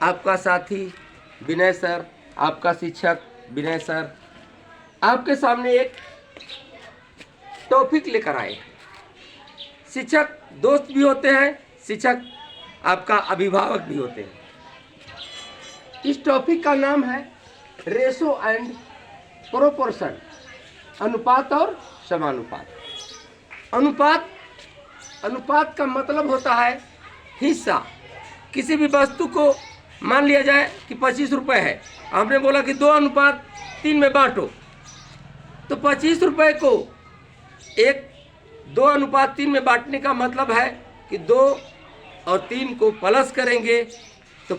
आपका साथी विनय सर, आपका शिक्षक विनय सर, आपके सामने एक टॉपिक लेकर आए। शिक्षक दोस्त भी होते हैं, शिक्षक आपका अभिभावक भी होते हैं। इस टॉपिक का नाम है रेशो एंड प्रोपोर्शन, अनुपात और समानुपात। अनुपात का मतलब होता है हिस्सा। किसी भी वस्तु को मान लिया जाए कि 25 रुपये है, हमने बोला कि 2:3 में बांटो, तो 25 रुपये को 2:3 में बांटने का मतलब है कि 2 और 3 को प्लस करेंगे तो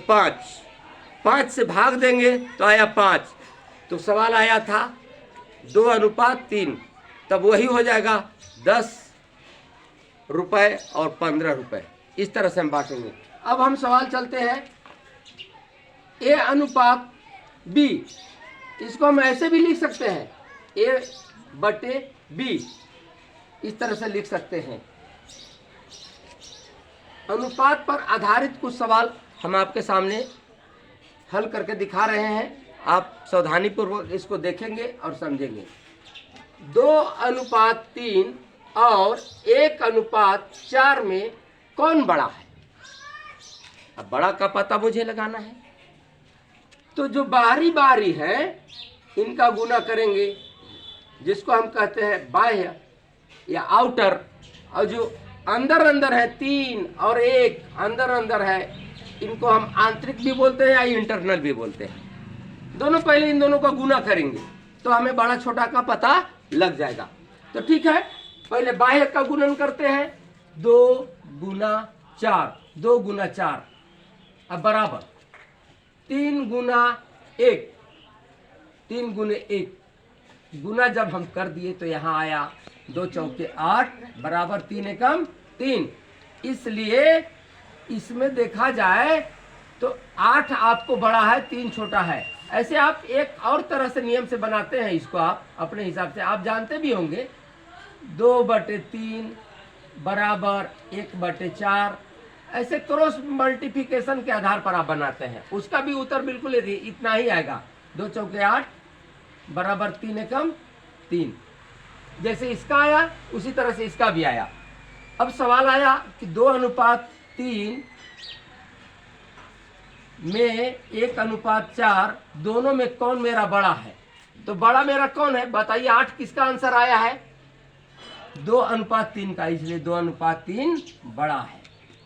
5 से भाग देंगे तो आया 5। तो सवाल आया था 2:3, तब वही हो जाएगा 10 रुपये और 15 रुपये। इस तरह से हम बांटेंगे। अब हम सवाल चलते हैं A/B। इसको हम ऐसे भी लिख सकते हैं, A/B, इस तरह से लिख सकते हैं। अनुपात पर आधारित कुछ सवाल हम आपके सामने हल करके दिखा रहे हैं। आप सावधानीपूर्वक इसको देखेंगे और समझेंगे। 2:3 और 1:4 में कौन बड़ा है? अब बड़ा का पता मुझे लगाना है, तो जो बारी है इनका गुना करेंगे, जिसको हम कहते हैं बाह्य या आउटर, और जो अंदर है 3 और 1 अंदर है, इनको हम आंतरिक भी बोलते हैं या इंटरनल भी बोलते हैं। दोनों पहले इन दोनों का गुना करेंगे तो हमें बड़ा छोटा का पता लग जाएगा। तो ठीक है, पहले बाह्य का गुणन करते हैं। 2 × 4, 2 × 4 अब बराबर 3 × 1, 3 × 1 गुना जब हम कर दिए तो यहाँ आया 2 चौके 8 बराबर 3 एकम 3। इसलिए इसमें देखा जाए तो 8 आपको बड़ा है, 3 छोटा है। ऐसे आप एक और तरह से नियम से बनाते हैं इसको, आप अपने हिसाब से आप जानते भी होंगे। 2/3 बराबर 1/4, ऐसे क्रॉस मल्टीप्लिकेशन के आधार पर आप बनाते हैं। उसका भी उत्तर बिल्कुल इतना ही आएगा, 2 चौके 8 बराबर 3 एकम 3। जैसे इसका आया उसी तरह से इसका भी आया। अब सवाल आया कि 2:3 में 1:4 दोनों में कौन मेरा बड़ा है? तो बड़ा मेरा कौन है बताइए। 8 किसका आंसर आया है? 2:3 का, इसलिए 2:3 बड़ा है,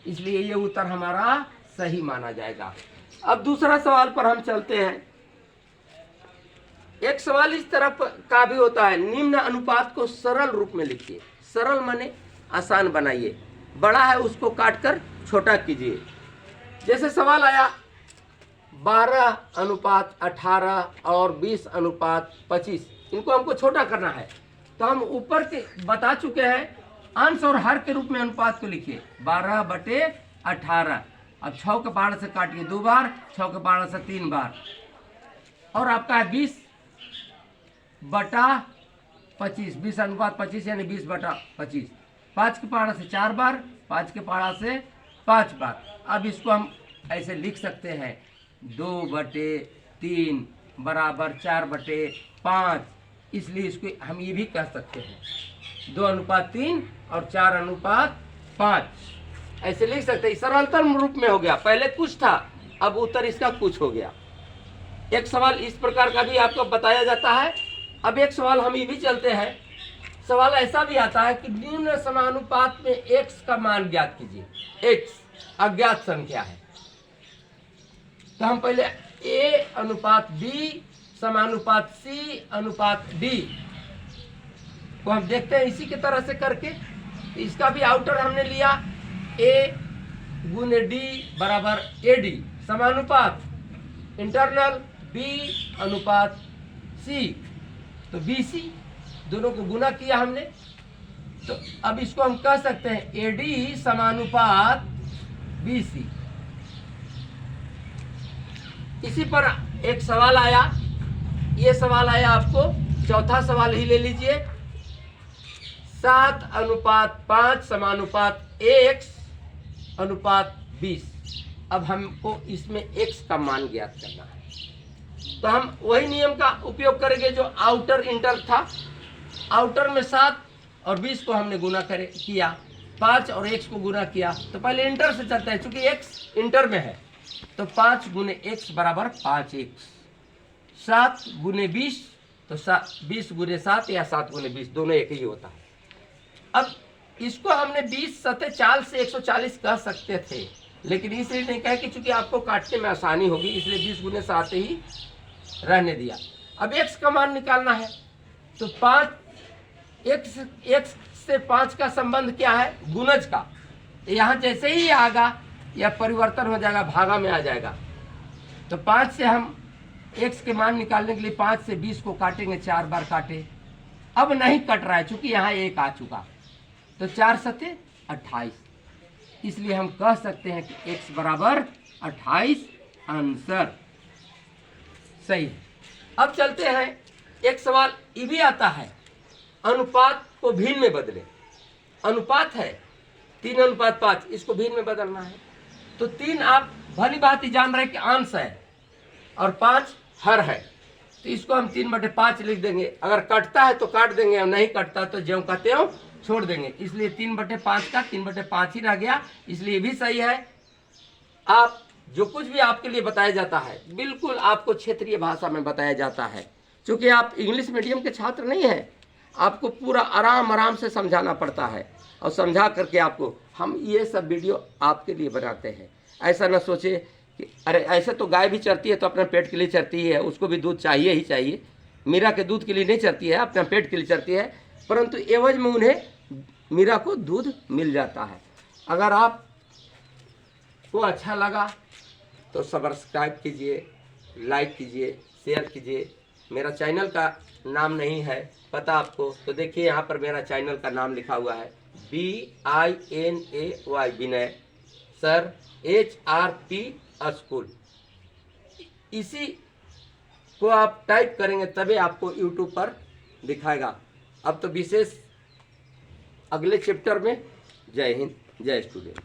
इसलिए ये उत्तर हमारा सही माना जाएगा। अब दूसरा सवाल पर हम चलते हैं। एक सवाल इस तरह का भी होता है, निम्न अनुपात को सरल रूप में लिखिए। सरल माने आसान बनाइए, बड़ा है उसको काटकर छोटा कीजिए। जैसे सवाल आया 12:18 और 20:25, इनको हमको छोटा करना है, तो हम ऊपर के बता चुके हैं अंश और हर के रूप में अनुपात को लिखिए। 12/18, अब 6 के पहाड़ से काटिए 2 बार, 6 के पहाड़ से 3 बार, और आपका है 20/25, 20:25 यानी 20/25। 5 के पहाड़ से 4 बार, 5 के पहाड़ से 5 बार। अब इसको हम ऐसे लिख सकते हैं 2/3 बराबर 4/5, इसलिए इसको हम ये भी कह सकते हैं 2:3 और 4:5, ऐसे लिख सकते हैं। सरलतम रूप में हो गया, पहले कुछ था अब उत्तर इसका कुछ हो गया। एक सवाल इस प्रकार का भी आपको बताया जाता है। अब एक सवाल हम ये भी चलते हैं। सवाल ऐसा भी आता है कि निम्न समानुपात में x का मान ज्ञात कीजिए। x अज्ञात संख्या है, तो हम पहले A/B समानुपात C/D को हम देखते हैं इसी की तरह से करके। इसका भी आउटर हमने लिया, A/D बराबर AD समानुपात इंटरनल B/C, तो BC, दोनों को गुना किया हमने। तो अब इसको हम कह सकते हैं AD समानुपात BC। इसी पर एक सवाल आया, ये सवाल आया आपको, चौथा सवाल ही ले लीजिए। 7:5 समानुपात X अनुपात 20। अब हमको इसमें x का मान ज्ञात करना है, तो हम वही नियम का उपयोग करेंगे जो आउटर इंटर था। आउटर में 7 और 20 को हमने गुना किया, 5 और x को गुना किया, तो पहले इंटर से चलता है, चूंकि x इंटर में है तो 5 गुने x बराबर 5x, 7 गुने 20 तो 20 गुने 7 या 7 गुने 20 दोनों एक ही होता है। अब इसको हमने 20 सतह चाल से 140 कह सकते थे, लेकिन इसलिए नहीं कहे कि चूंकि आपको काटने में आसानी होगी, इसलिए 20 गुने 7 ही रहने दिया। अब x का मान निकालना है, तो 5 से 5 का संबंध क्या है, गुणज का। यहाँ जैसे ही आगा या परिवर्तन हो जाएगा, भागा में आ जाएगा, तो 5 से हम x के मान निकालने के लिए 5 से 20 को काटेंगे, 4 बार काटे। अब नहीं कट रहा है चूंकि यहाँ 1 आ चुका, तो 4 सते 28, इसलिए हम कह सकते हैं कि x बराबर 28 आंसर सही है। अब चलते हैं, एक सवाल ये भी आता है, अनुपात को भिन्न में बदले। अनुपात है 3:5, इसको भिन्न में बदलना है, तो 3 आप भली बात ही जान रहे कि अंश है और 5 हर है, तो इसको हम 3/5 लिख देंगे। अगर कटता है तो काट देंगे और नहीं कटता तो ज्यों का त्यों छोड़ देंगे, इसलिए 3/5 का 3/5 ही रह गया, इसलिए भी सही है। आप जो कुछ भी आपके लिए बताया जाता है बिल्कुल आपको क्षेत्रीय भाषा में बताया जाता है, क्योंकि आप इंग्लिश मीडियम के छात्र नहीं हैं, आपको पूरा आराम से समझाना पड़ता है, और समझा करके आपको हम ये सब वीडियो आपके लिए बनाते हैं। ऐसा ना सोचे कि अरे ऐसे तो गाय भी चरती है तो अपने पेट के लिए चरती है, उसको भी दूध चाहिए ही चाहिए, मीरा के दूध के लिए नहीं चरती है, अपने पेट के लिए चरती है, परंतु एवज में उन्हें मीरा को दूध मिल जाता है। अगर आप को अच्छा लगा तो सब्सक्राइब कीजिए, लाइक कीजिए, शेयर कीजिए। मेरा चैनल का नाम नहीं है पता आपको, तो देखिए यहाँ पर मेरा चैनल का नाम लिखा हुआ है BINAY विनय सर HRP स्कूल। इसी को आप टाइप करेंगे तभी आपको यूट्यूब पर दिखाएगा। अब तो विशेष अगले चैप्टर में। जय हिंद, जय स्टूडेंट।